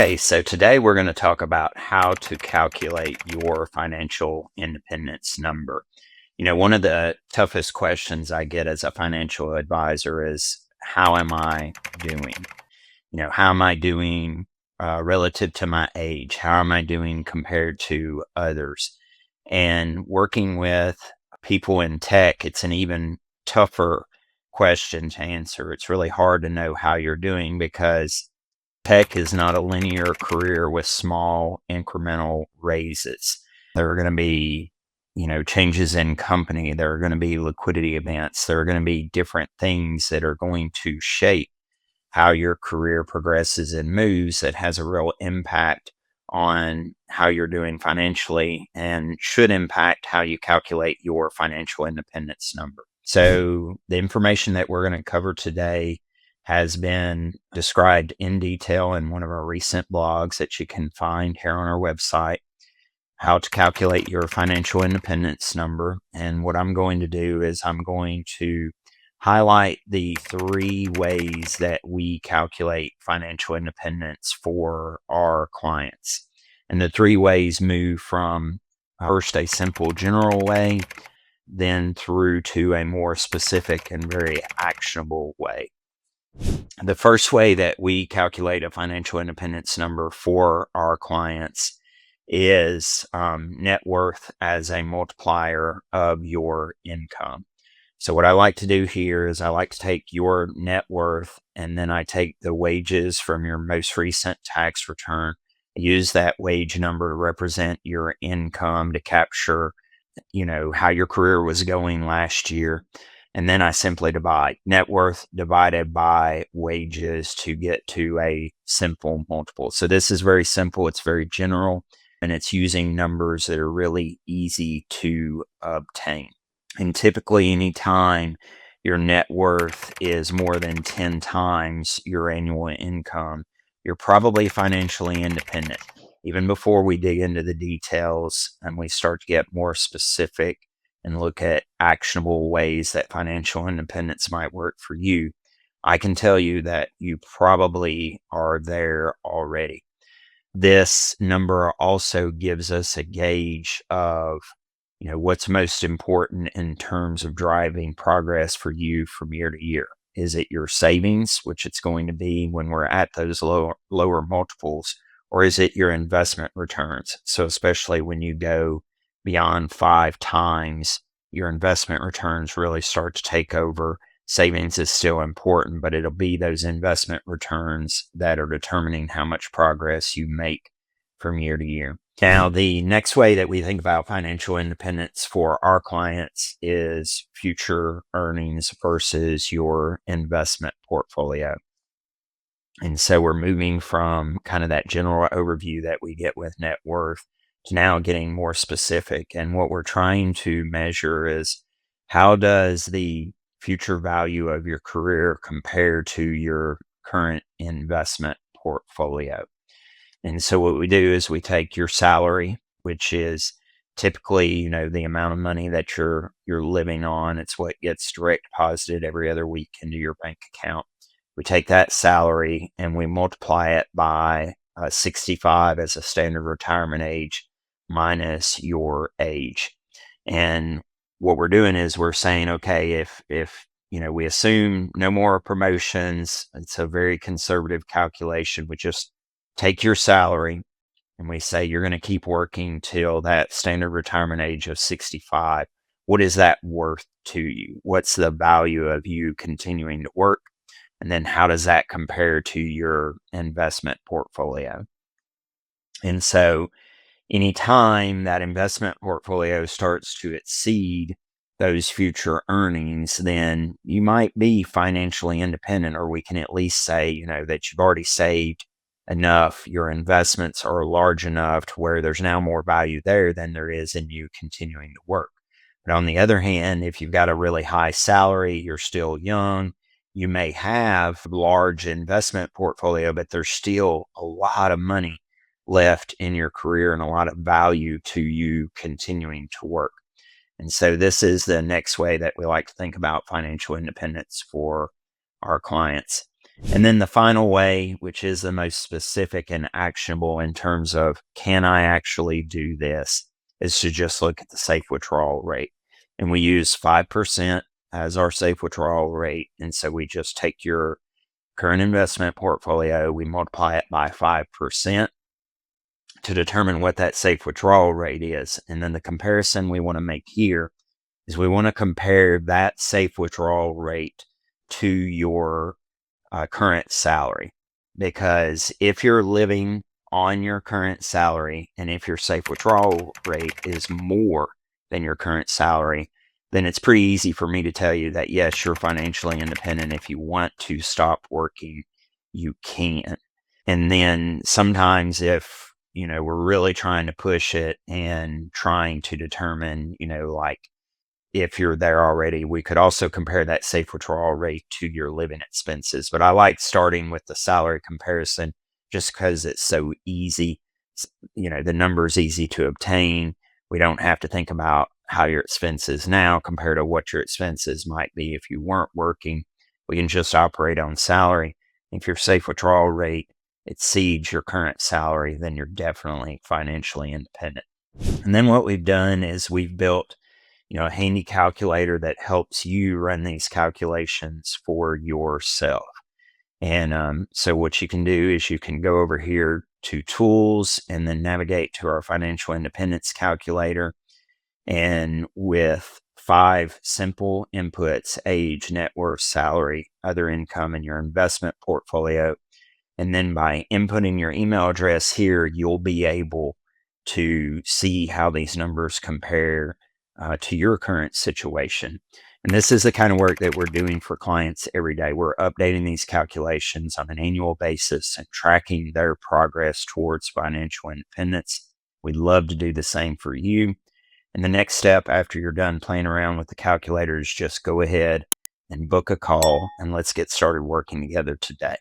Okay, so today we're going to talk about how to calculate your financial independence number. One of the toughest questions I get as a financial advisor is, how am I doing? How am I doing relative to my age? How am I doing compared to others? And working with people in tech, it's an even tougher question to answer. It's really hard to know how you're doing because tech is not a linear career with small incremental raises. There are going to be, changes in company. There are going to be liquidity events. There are going to be different things that are going to shape how your career progresses and moves that has a real impact on how you're doing financially and should impact how you calculate your financial independence number. So, the information that we're going to cover today has been described in detail in one of our recent blogs that you can find here on our website, how to calculate your financial independence number. And what I'm going to do is I'm going to highlight the three ways that we calculate financial independence for our clients. And the three ways move from first a simple general way, then through to a more specific and very actionable way. The first way that we calculate a financial independence number for our clients is net worth as a multiplier of your income. So what I like to do here is I like to take your net worth and then I take the wages from your most recent tax return, use that wage number to represent your income to capture, how your career was going last year. And then I simply divide net worth divided by wages to get to a simple multiple. So this is very simple. It's very general and it's using numbers that are really easy to obtain. And typically, anytime your net worth is more than 10 times your annual income, you're probably financially independent. Even before we dig into the details and we start to get more specific and look at actionable ways that financial independence might work for you, I can tell you that you probably are there already. This number also gives us a gauge of what's most important in terms of driving progress for you from year to year. Is it your savings, which it's going to be when we're at those lower multiples, or is it your investment returns? So especially when you go beyond 5 times, your investment returns really start to take over. Savings is still important, but it'll be those investment returns that are determining how much progress you make from year to year. Now, the next way that we think about financial independence for our clients is future earnings versus your investment portfolio. And so we're moving from kind of that general overview that we get with net worth to now getting more specific. And what we're trying to measure is, how does the future value of your career compare to your current investment portfolio? And so what we do is we take your salary, which is typically, the amount of money that you're living on. It's what gets direct deposited every other week into your bank account. We take that salary and we multiply it by 65 as a standard retirement age minus your age. And what we're doing is we're saying, okay, if we assume no more promotions, it's a very conservative calculation. We just take your salary and we say you're going to keep working till that standard retirement age of 65. What is that worth to you? What's the value of you continuing to work? And then how does that compare to your investment portfolio? And so anytime that investment portfolio starts to exceed those future earnings, then you might be financially independent, or we can at least say, that you've already saved enough. Your investments are large enough to where there's now more value there than there is in you continuing to work. But on the other hand, if you've got a really high salary, you're still young, you may have a large investment portfolio, but there's still a lot of money left in your career and a lot of value to you continuing to work. And so this is the next way that we like to think about financial independence for our clients. And then the final way, which is the most specific and actionable in terms of can I actually do this, is to just look at the safe withdrawal rate. And we use 5% as our safe withdrawal rate. And so we just take your current investment portfolio, we multiply it by 5% to determine what that safe withdrawal rate is. And then the comparison we want to make here is we want to compare that safe withdrawal rate to your current salary. Because if you're living on your current salary and if your safe withdrawal rate is more than your current salary, then it's pretty easy for me to tell you that yes, you're financially independent. If you want to stop working, you can. And then sometimes if, we're really trying to push it and trying to determine, like if you're there already, we could also compare that safe withdrawal rate to your living expenses. But I like starting with the salary comparison just because it's so easy. The number is easy to obtain. We don't have to think about how your expenses now compare to what your expenses might be if you weren't working. We can just operate on salary. If your safe withdrawal rate exceeds your current salary, then you're definitely financially independent. And then what we've done is we've built a handy calculator that helps you run these calculations for yourself. And so what you can do is you can go over here to tools and then navigate to our financial independence calculator. And with 5 simple inputs: age, net worth, salary, other income, and your investment portfolio. And then by inputting your email address here, you'll be able to see how these numbers compare to your current situation. And this is the kind of work that we're doing for clients every day. We're updating these calculations on an annual basis and tracking their progress towards financial independence. We'd love to do the same for you. And the next step after you're done playing around with the calculator is just go ahead and book a call and let's get started working together today.